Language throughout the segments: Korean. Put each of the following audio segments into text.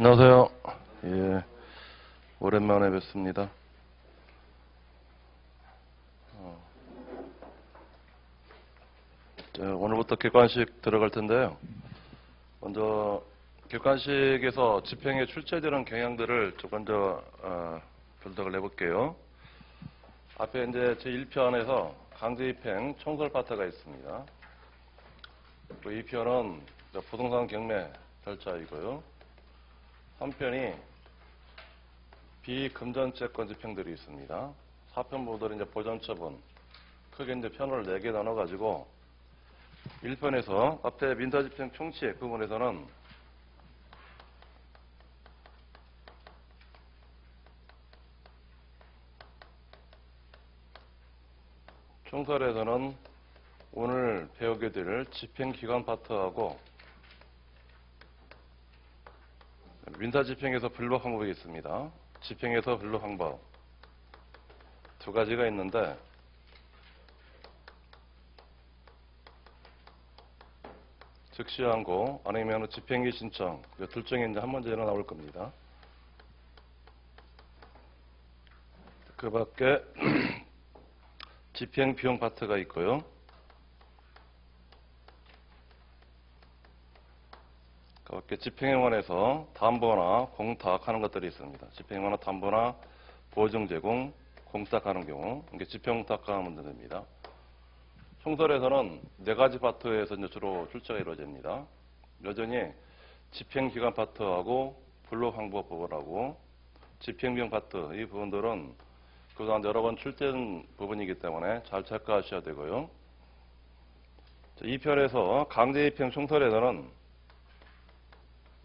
안녕하세요. 예, 오랜만에 뵙습니다. 오늘부터 객관식 들어갈 텐데요. 먼저 객관식에서 집행에 출제되는 경향들을 좀 먼저 분석을 해볼게요. 앞에 이제 제1편에서 강제입행 총설 파트가 있습니다. 그 2편은 부동산 경매 절차이고요. 3편이 비금전채권 집행들이 있습니다. 4편 보도는 이제 보전처분, 크게 이제 편을 4개 나눠가지고 1편에서 앞에 민사집행 총칙 부분에서는 총설에서는 오늘 배우게 될 집행기관 파트하고 민사집행에서 분류 방법이 있습니다. 집행에서 분류 방법 두 가지가 있는데 즉시항고 아니면 집행기 신청 둘 중에 이제 한 문제는 나올 겁니다. 그 밖에 집행 비용 파트가 있고요. 그 밖에 집행에 관해서 담보나 공탁하는 것들이 있습니다. 집행에 관한 담보나 보증 제공, 공탁하는 경우 이게 집행 공탁하는 문제입니다. 총설에서는 4가지 파트에서 이제 주로 출제가 이루어집니다. 여전히 집행기관 파트하고 분류 방법 부분하고 집행비용 파트 이 부분들은 그동안 여러 번 출제된 부분이기 때문에 잘 체크하셔야 되고요. 이 편에서 강제입행 총설에서는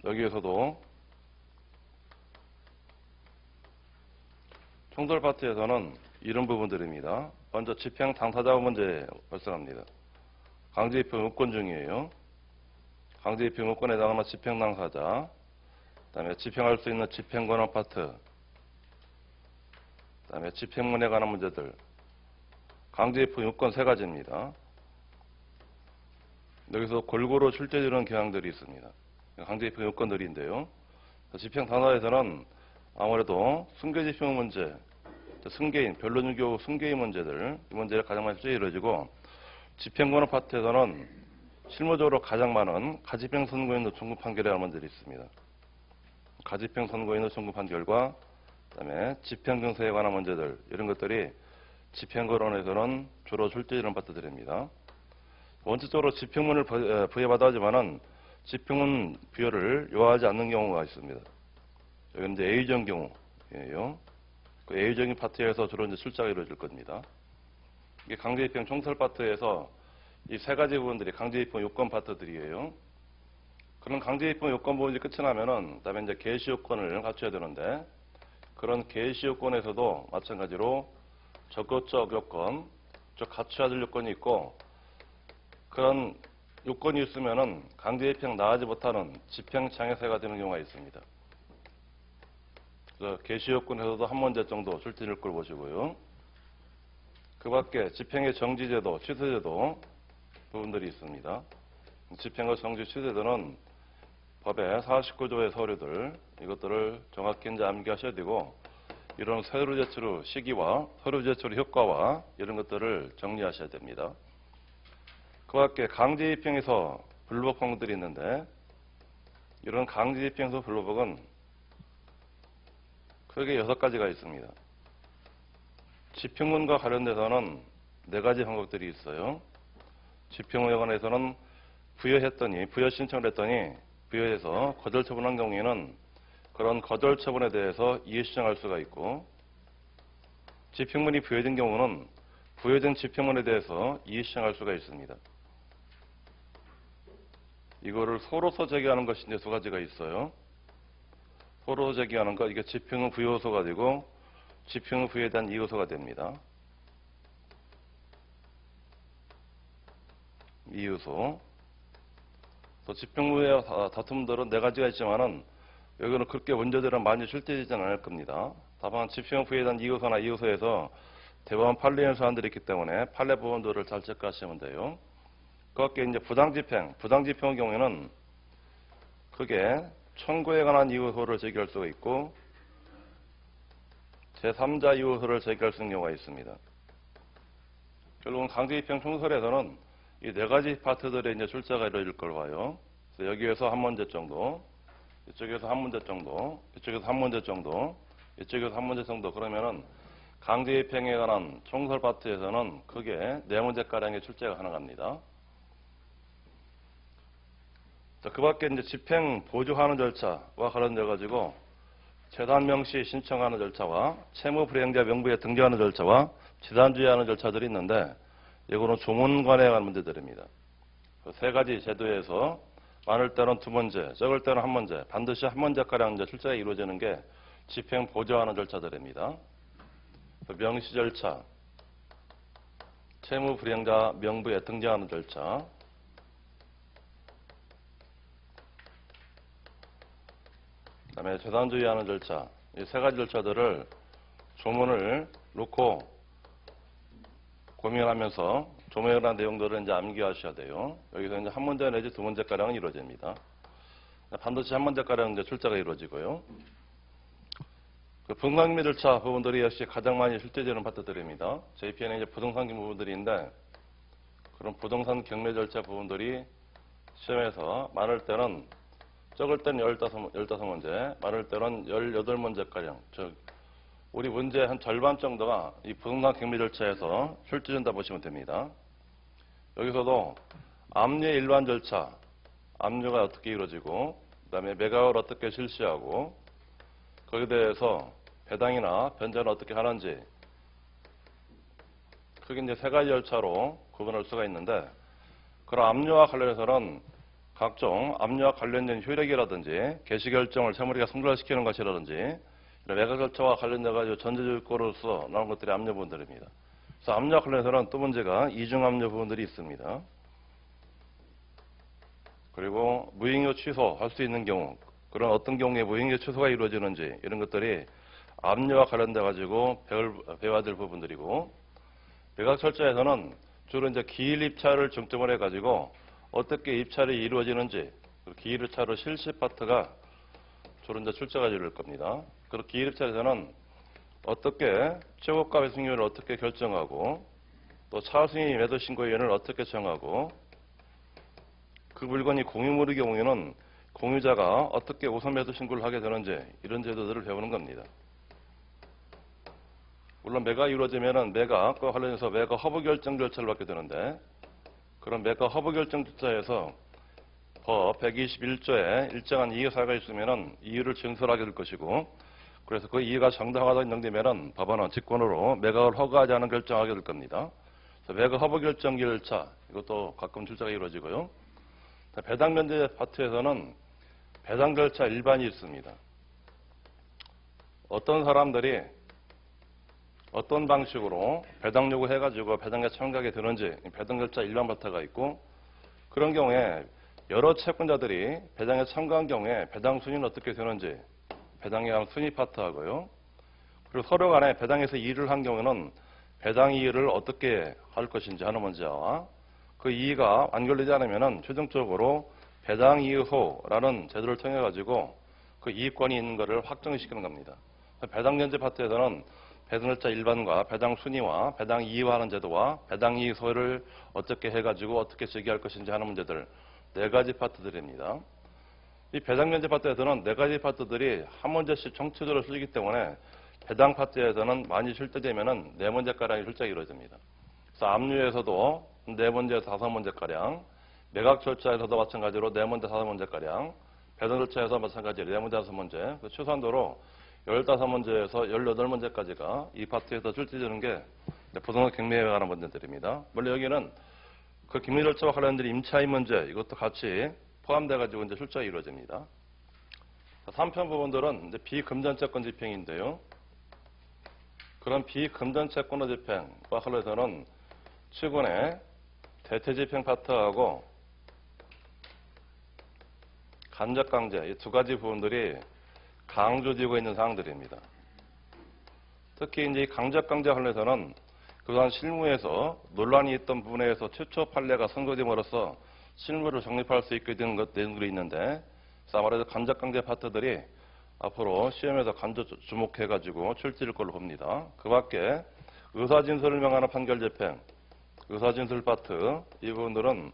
여기에서도 총설 파트에서는 이런 부분들입니다. 먼저 집행 당사자 문제 발생합니다. 강제입행 요건 중이에요. 강제입행 요건에 해당하는 집행 당사자, 그다음에 집행할 수 있는 집행권한 파트, 그다음에 집행문에 관한 문제들, 강제입행 요건 3가지입니다. 여기서 골고루 출제되는 경향들이 있습니다. 강제입행 요건들인데요. 집행 당사자에서는 아무래도 승계집행 문제, 승계인, 변론유교 승계인 문제들, 이 문제를 가장 많이 출제 이루어지고 집행권한 파트에서는 실무적으로 가장 많은 가집행 선고인의 종구 판결에 관한 문제들이 있습니다. 가집행 선고인의 종구 판결과 그다음에 집행정세에 관한 문제들 이런 것들이 집행거론에서는 주로 출제되는 파트들입니다. 원칙적으로 집행문을 부여받아 하지만은 집행문 부여를 요하지 않는 경우가 있습니다. 여기 이제 A정 경우예요. 그 A정인 파트에서 주로 이제 출제가 이루어질 겁니다. 이게 강제입행 총설 파트에서 이 3가지 부분들이 강제입행 요건 파트들이에요. 그런 강제입행 요건 부분이 끝이 나면은 그다음에 이제 개시 요건을 갖춰야 되는데 그런 개시 요건에서도 마찬가지로 적극적 요건, 즉 갖춰야 될 요건이 있고 그런 요건이 있으면은 강제입행 나가지 못하는 집행 장애사가 되는 경우가 있습니다. 그래서 개시 요건에서도 한 문제 정도 출제될 걸 보시고요. 그 밖에 집행의 정지제도, 취소제도 부분들이 있습니다. 집행의 정지 취소제도는 법의 49조의 서류들 이것들을 정확히 이제 암기하셔야 되고 이런 서류 제출 시기와 서류 제출 효과와 이런 것들을 정리하셔야 됩니다. 그 밖에 강제입행에서 분류법 항목들이 있는데 이런 강제입행에서 분류법은 크게 6가지가 있습니다. 집행문과 관련돼서는 4가지 항목들이 있어요. 집행문에 관해서는 부여 신청을 했더니 부여해서 거절 처분한 경우에는 그런 거절 처분에 대해서 이의 신청할 수가 있고 집행문이 부여된 경우는 부여된 집행문에 대해서 이의 신청할 수가 있습니다. 이거를 소로서 제기하는 것이 이제 2가지가 있어요. 소로 제기하는 것 이게 집행의 부여요소가 되고 집행의 부여에 대한 이요소가 됩니다. 이요소. 또 집행부의 다툼들은 4가지가 있지만은 여기는 그렇게 문제들은 많이 출제되지는 않을 겁니다. 다만 집행 부여에 대한 이요소나 이요소에서 대법원 판례 사안들이 있기 때문에 판례 부분들을 잘 체크하시면 돼요. 그 밖에 이제 부당집행의 경우에는 크게 청구에 관한 이유소를 제기할 수가 있고 제3자 이유소를 제기할 수 있는 경우가 있습니다. 결국은 강제집행 총설에서는 이 네 가지 파트들의 이제 출제가 이루어질 걸 봐요. 그래서 여기에서 한 문제 정도, 이쪽에서 한 문제 정도, 이쪽에서 한 문제 정도, 이쪽에서 한 문제 정도 그러면은 강제집행에 관한 총설 파트에서는 크게 네 문제가량의 출제가 가능합니다. 자, 그 밖에 이제 집행 보조하는 절차와 관련돼 가지고 재산 명시 신청하는 절차와 채무 불이행자 명부에 등재하는 절차와 지산주의하는 절차들이 있는데 이거는 조문관에 관한 문제들입니다. 그 세 가지 제도에서 많을 때는 두 문제, 적을 때는 한 문제, 반드시 한 문제가량 이제 출제가 이루어지는 게 집행 보조하는 절차들입니다. 그 명시 절차, 채무 불이행자 명부에 등재하는 절차, 그다음에 재산주의하는 절차, 이 세 가지 절차들을 조문을 놓고 고민하면서 조문에 관한 내용들을 이제 암기하셔야 돼요. 여기서 이제 한 문제 내지 두 문제가량은 이루어집니다. 반드시 한 문제가량 이제 출제가 이루어지고요. 그 부동산 경매 절차 부분들이 역시 가장 많이 출제되는 파트들입니다. JPN의 이제 부동산 경매 부분들인데 그런 부동산 경매 절차 부분들이 시험에서 많을 때는 적을 때는 15문제, 많을 때는 18문제가량, 즉 우리 문제 한 절반 정도가 이 부동산 경매 절차에서 출제된다 보시면 됩니다. 여기서도 압류의 일반 절차, 압류가 어떻게 이루어지고 그다음에 매각을 어떻게 실시하고 거기에 대해서 배당이나 변제는 어떻게 하는지 크게 이제 세 가지 절차로 구분할 수가 있는데 그런 압류와 관련해서는 각종 압류와 관련된 효력이라든지 개시결정을 채무리가 성립시키는 것이라든지 매각 절차와 관련돼가지고 전제조건으로서 나온 것들이 압류 부분들입니다. 그래서 압류와 관련해서는 또 문제가 이중압류 부분들이 있습니다. 그리고 무행료 취소할 수 있는 경우 그런 어떤 경우에 무행료 취소가 이루어지는지 이런 것들이 압류와 관련돼가지고 배워야 될 부분들이고 매각 절차에서는 주로 이제 기일 입찰을 중점으로 해가지고 어떻게 입찰이 이루어지는지 기일 입찰의 실시 파트가 주로 이제 출제가 이룰 겁니다. 그리고 기일 입찰에서는 어떻게 최고가 배승률을 어떻게 결정하고 또 차순위 매도 신고위원을 어떻게 정하고 그 물건이 공유물의 경우에는 공유자가 어떻게 우선 매도 신고를 하게 되는지 이런 제도들을 배우는 겁니다. 물론 매각이 이루어지면은 매각과 관련해서 매각 허브 결정 절차를 받게 되는데 그런 매각 허브 결정 절차에서 법 121조에 일정한 이유 사유가 있으면은 이유를 증설하게 될 것이고 그래서 그 이유가 정당하다고 인정되면은 법원은 직권으로 매각을 허가하지 않은 결정하게 될 겁니다. 그래서 매각 허브 결정 절차 이것도 가끔 출제가 이루어지고요. 배당 면제 파트에서는 배당 절차 일반이 있습니다. 어떤 사람들이 어떤 방식으로 배당 요구해가지고 배당에 참가하게 되는지 배당 절차 일반 파트가 있고 그런 경우에 여러 채권자들이 배당에 참가한 경우에 배당 순위는 어떻게 되는지 배당에 관한 순위 파트하고요. 그리고 서로 간에 배당에서 이의를 한 경우는 배당 이의를 어떻게 할 것인지 하는 문제와 그 이의가 완결되지 않으면 최종적으로 배당 이의소라는 제도를 통해 가지고 그 이의권이 있는 것을 확정시키는 겁니다. 배당 면제 파트에서는 배당 절차 일반과 배당 순위와 배당 이의화하는 제도와 배당 이의소를 어떻게 해가지고 어떻게 제기할 것인지 하는 문제들 네 가지 파트들입니다. 이 배당 면제 파트에서는 네 가지 파트들이 한 문제씩 총체적으로 풀리기 때문에 배당 파트에서는 많이 출제되면은 네 문제가량이 출제가 이루어집니다. 그래서 압류에서도 네 문제에서 다섯 문제가량, 매각 절차에서도 마찬가지로 네 문제 다섯 문제가량, 배당 절차에서 마찬가지로 네 문제 다섯 문제, 최소한도로 15문제에서 18문제까지가 이 파트에서 출제되는 게 부동산 경매에 관한 문제들입니다. 물론 여기는 그 경매 절차와 관련된 임차인 문제 이것도 같이 포함돼 가지고 이제 출제가 이루어집니다. 3편 부분들은 이제 비금전채권 집행인데요. 그런 비금전채권의 집행과 관련해서는 최근에 대체집행 파트하고 간접강제 이 두 가지 부분들이 강조되고 있는 사항들입니다. 특히 이제 강접강제 관련해서는 그동안 실무에서 논란이 있던 부분에서 최초 판례가 선고됨으로써 실무를 정립할 수 있게 된 것 내용들이 있는데 그래서 아무래도 간접강제 파트들이 앞으로 시험에서 간접 주목해가지고 출제될 걸로 봅니다. 그 밖에 의사진술을 명하는 판결집행, 의사진술 파트, 이 부분들은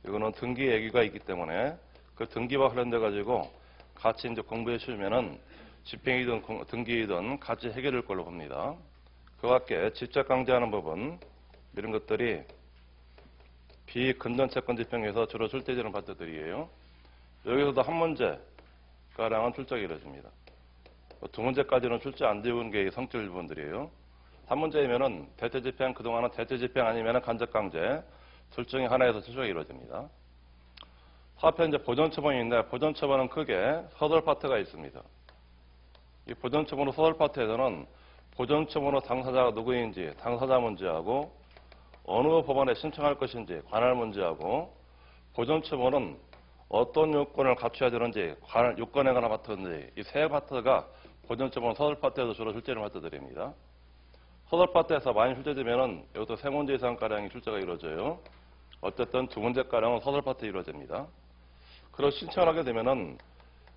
이거는 등기 얘기가 있기 때문에 그 등기와 관련돼가지고 같이 이제 공부해 주시면은 집행이든 등기이든 같이 해결될 걸로 봅니다. 그 밖에 직접 강제하는 부분, 이런 것들이 비근전채권 집행에서 주로 출제되는 파트들이에요. 여기서도 한 문제가량은 출제가 이루어집니다. 두 문제까지는 출제 안 되는 게 성질 부분들이에요. 한 문제이면은 대체집행, 그동안은 대체집행 아니면은 간접강제, 둘 중에 하나에서 출제가 이루어집니다. 앞에 이제 보전처분인데, 보전처분은 크게 서술 파트가 있습니다. 이 보전처분으로 서술 파트에서는 보전처분으로 당사자가 누구인지 당사자 문제하고 어느 법원에 신청할 것인지 관할 문제하고 보전처분은 어떤 요건을 갖춰야 되는지 관할 요건에 관한 파트인지 이 세 파트가 보전처분 서술 파트에서 주로 출제하는 파트들입니다. 서술 파트에서 많이 출제되면은 이것도 세 문제 이상가량이 출제가 이루어져요. 어쨌든 두 문제가량은 서술 파트에 이루어집니다. 그리고 신청을 하게 되면은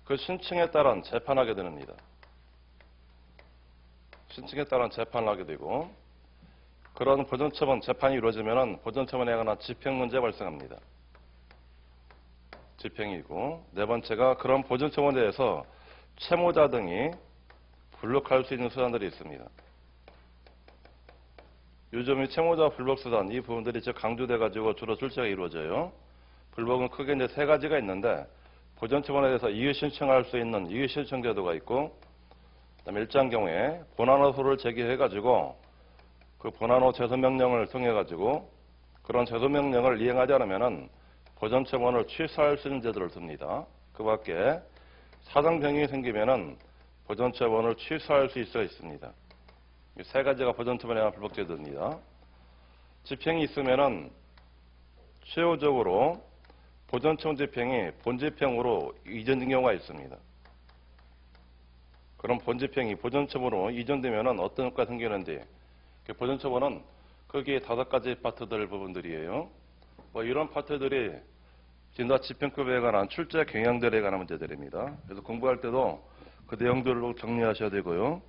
그 신청에 따른 재판하게 됩니다. 신청에 따른 재판을 하게 되고 그런 보전처분 재판이 이루어지면은 보전처분에 관한 집행 문제가 발생합니다. 집행이고 네 번째가 그런 보전처분에 대해서 채무자 등이 불복할 수 있는 수단들이 있습니다. 요즘 이 채무자 불복 수단 이 부분들이 강조돼 가지고 주로 출제가 이루어져요. 불복은 크게 이제 세 가지가 있는데 보전처분에 대해서 이의 신청할 수 있는 이의 신청 제도가 있고 그다음에 일정 경우에 본안호소를 제기해 가지고 그 본안호 제소 명령을 통해 가지고 그런 제소 명령을 이행하지 않으면은 보전처분을 취소할 수 있는 제도를 둡니다. 그 밖에 사정 변경이 생기면은 보전처분을 취소할 수 있습니다. 이 세 가지가 보전처분에 관한 불복 제도입니다. 집행이 있으면은 최후적으로 보전처분 집행이 본집행으로 이전된 경우가 있습니다. 그럼 본집행이 보전처분으로 이전되면은 어떤 효과가 생기는지 보전처분은 거기에 5가지 파트들 부분들이에요. 이런 파트들이 진다 집행법에 관한 출제 경향들에 관한 문제들입니다. 그래서 공부할 때도 그 내용들을 정리하셔야 되고요.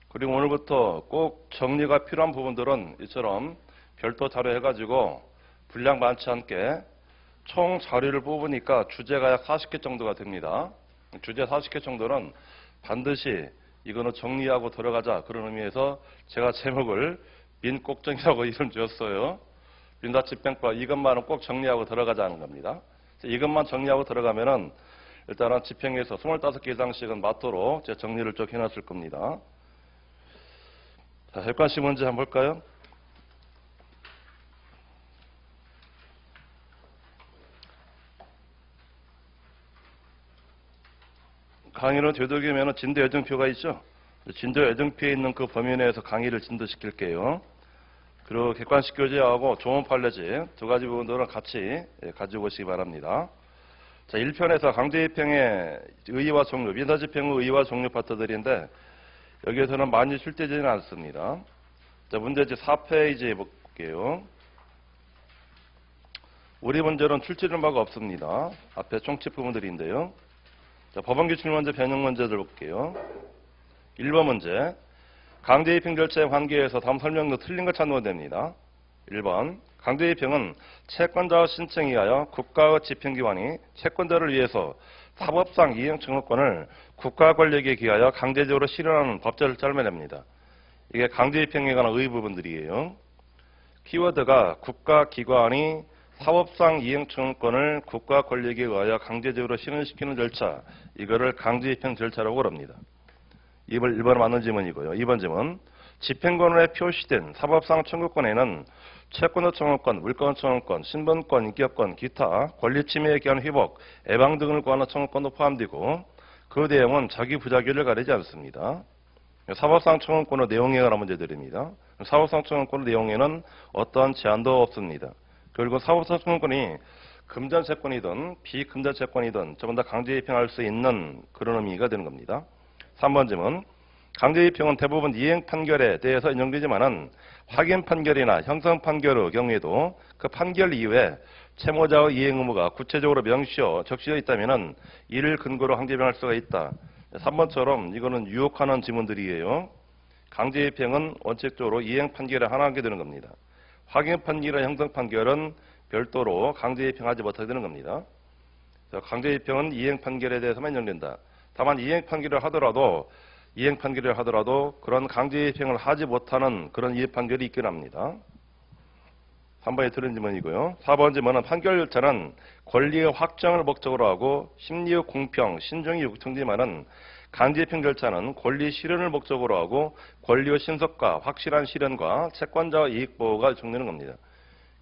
그리고 오늘부터 꼭 정리가 필요한 부분들은 이처럼 별도 자료 해가지고 분량 많지 않게 총 자료를 뽑으니까 주제가 약 40개 정도가 됩니다. 주제 40개 정도는 반드시 이거는 정리하고 들어가자 그런 의미에서 제가 제목을 민꼭정이라고 이름 지었어요. 민사집행법 이것만은 꼭 정리하고 들어가자는 겁니다. 이것만 정리하고 들어가면은 일단은 집행에서 25개 이상씩은 맞도록 제가 정리를 쭉 해놨을 겁니다. 자, 객관식 문제 한번 볼까요? 강의를 되도록이면 진도 예정표가 있죠. 진도 예정표에 있는 그 범위 내에서 강의를 진도시킬게요. 그리고 객관식 교재하고 조문 판례지 두 가지 부분들은 같이 가지고 오시기 바랍니다. 자, 1편에서 강제집행의 의의와 종류, 민사집행의 의의와 종류 파트들인데 여기에서는 많이 출제되지는 않습니다. 자, 문제지 4페이지 볼게요. 우리 문제는 출제된 바가 없습니다. 앞에 총칙 부분들인데요. 자, 법원기출 문제, 변형 문제들 볼게요. 1번 문제. 강제집행 절차의 관계에서 다음 설명도 틀린 걸 찾으면 됩니다. 1번. 강제집행은 채권자의 신청에 의하여 국가의 집행기관이 채권자를 위해서 사법상 이행청구권을 국가 권력에 기하여 강제적으로 실현하는 법 절차를 말합니다. 이게 강제집행에 관한 의의 부분들이에요. 키워드가 국가기관이 사법상 이행청구권을 국가 권력에 의하여 강제적으로 실현시키는 절차, 이거를 강제집행 절차라고 합니다. 1번 맞는 질문이고요. 2번 질문. 집행권에 표시된 사법상 청구권에는 채권의 청구권, 물권 청구권, 신분권, 인격권, 기타, 권리침해에 기한 회복, 예방 등을 구하는 청구권도 포함되고 그 내용은 자기 부자기를 가리지 않습니다. 사법상 청구권의 내용에 관한 문제들입니다. 사법상 청구권의 내용에는 어떠한 제한도 없습니다. 그리고 사법상 청구권이 금전채권이든 비금전채권이든 전부 다 강제집행할 수 있는 그런 의미가 되는 겁니다. 3번 질문. 강제집행은 대부분 이행 판결에 대해서 인용되지만은 확인 판결이나 형성 판결의 경우에도 그 판결 이후에 채무자의 이행 의무가 구체적으로 명시어 적시되어 있다면 이를 근거로 강제입행할 수가 있다. 3번처럼 이거는 유혹하는 지문들이에요. 강제입행은 원칙적으로 이행 판결에 한하게 되는 겁니다. 확인 판결이나 형성 판결은 별도로 강제입행하지 못하게 되는 겁니다. 강제입행은 이행 판결에 대해서만 인정된다. 다만 이행 판결을 하더라도 그런 강제입행을 하지 못하는 그런 이행 판결이 있긴 합니다. 3번이 틀린 지문이고요. 4번 지문은 판결 절차는 권리의 확정을 목적으로 하고 심리의 공평, 신중이 요청되지만은 강제입행 절차는 권리 실현을 목적으로 하고 권리의 신속과 확실한 실현과 채권자의 이익 보호가 요청되는 겁니다.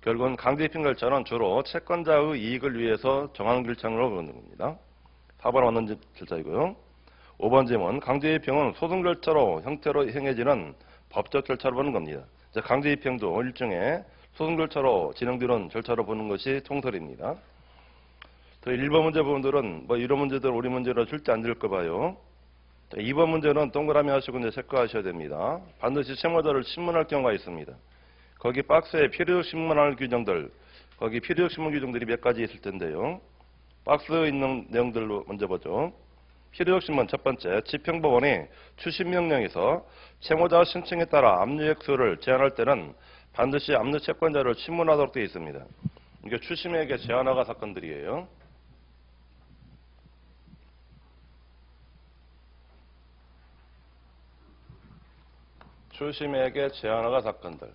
결국은 강제입행 절차는 주로 채권자의 이익을 위해서 정하는 절차로 그러는 겁니다. 4번 원론 절차이고요. 5번 지문, 강제입행은 소송 절차로 형태로 행해지는 법적 절차로 보는 겁니다. 강제입행도 일종의 소송 절차로 진행되는 절차로 보는 것이 통설입니다. 1번 문제 부분들은 이런 문제들 우리 문제로 절대 안 들을 거 봐요. 2번 문제는 동그라미 하시고 이제 체크하셔야 됩니다. 반드시 채무자를 신문할 경우가 있습니다. 거기 박스에 필요적 신문할 규정들, 거기 필요적 신문 규정들이 몇 가지 있을 텐데요. 박스에 있는 내용들로 먼저 보죠. 필요적 신문 첫 번째, 집행법원이 추심명령에서 채무자 신청에 따라 압류액수를 제한할 때는 반드시 압류 채권자를 신문하도록 되어 있습니다. 이게 추심액의 제한허가 사건들이에요. 추심액의 제한허가 사건들.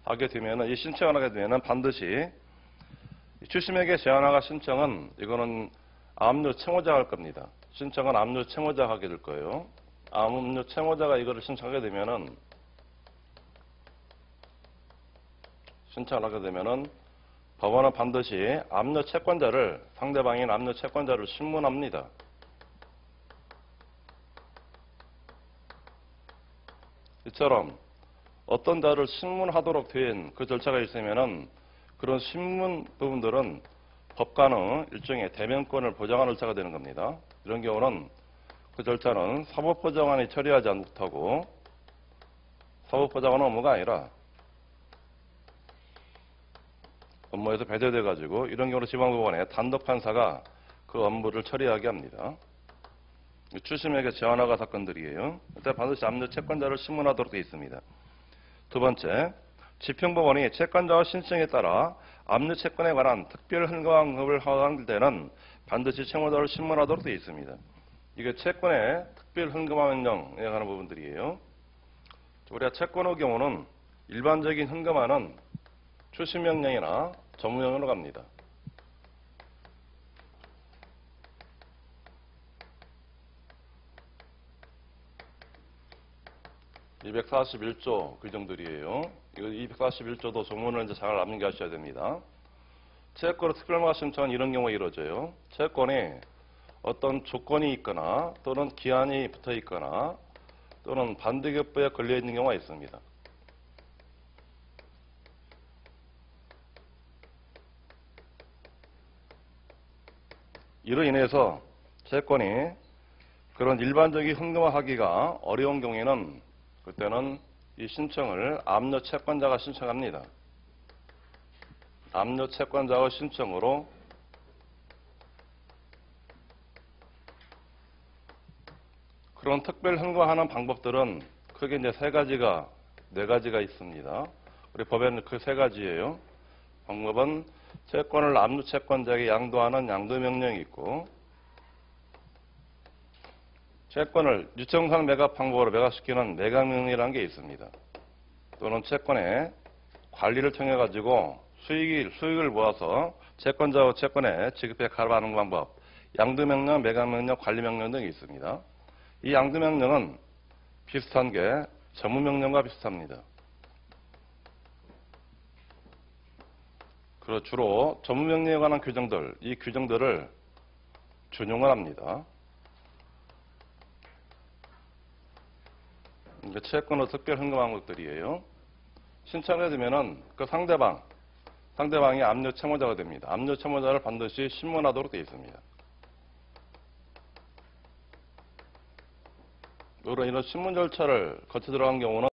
하게 되면은, 이 신청을 하게 되면은 반드시 추심액의 제한허가 신청은 이거는 압류 채무자가 할 겁니다. 신청은 압류 채무자가 하게 될 거예요. 압류 채무자가 이거를 신청하게 되면은, 신청을 하게 되면은 법원은 반드시 압류 채권자를, 상대방인 압류 채권자를 신문합니다. 이처럼 어떤 자를 신문하도록 된 그 절차가 있으면은 그런 신문 부분들은 법관의 일종의 대면권을 보장하는 절차가 되는 겁니다. 이런 경우는 그 절차는 사법보장관이 처리하지 못하고, 사법보장관 업무가 아니라 업무에서 배제돼 가지고 이런 경우는 지방법원의 단독 판사가 그 업무를 처리하게 합니다. 추심액의 제한허가 사건들이에요. 일단 반드시 압류 채권자를 신문하도록 되어 있습니다. 두 번째, 집행법원이 채권자의 신청에 따라 압류 채권에 관한 특별 흥금을 허가할 때는 반드시 채무자를 신문하도록 되어 있습니다. 이게 채권의 특별 흥금화 명령에 관한 부분들이에요. 우리가 채권의 경우는 일반적인 흥금화는 추심명령이나 전무명령으로 갑니다. 241조 규정들이에요. 이거 241조도 조문을 이제 잘 암기하셔야 됩니다. 채권의 특별허가 신청은 이런 경우에 이루어져요. 채권에 어떤 조건이 있거나 또는 기한이 붙어 있거나 또는 반대급부에 걸려 있는 경우가 있습니다. 이로 인해서 채권이 그런 일반적인 흥금화하기가 어려운 경우에는 그때는 이 신청을 압류 채권자가 신청합니다. 압류 채권자의 신청으로 그런 특별 흥금화하는 방법들은 크게 이제 네 가지가 있습니다. 우리 법에는 그 세 가지예요. 방법은 채권을 압류 채권자에게 양도하는 양도명령이 있고, 채권을 유청상 매각 방법으로 매각시키는 매각명령이라는 게 있습니다. 또는 채권의 관리를 통해 가지고 수익을 모아서 채권자와 채권에 지급해 가로하는 방법, 양도명령, 매각명령, 관리명령 등이 있습니다. 이 양도명령은 비슷한 게 전무명령과 비슷합니다. 그리고 주로 전무명령에 관한 규정들, 이 규정들을 준용을 합니다. 채권의 특별 흥금한 것들이에요. 신청을 해두면은 그 상대방이 압류 채무자가 됩니다. 압류 채무자를 반드시 신문하도록 되어 있습니다. 이런 신문 절차를 거쳐 들어간 경우는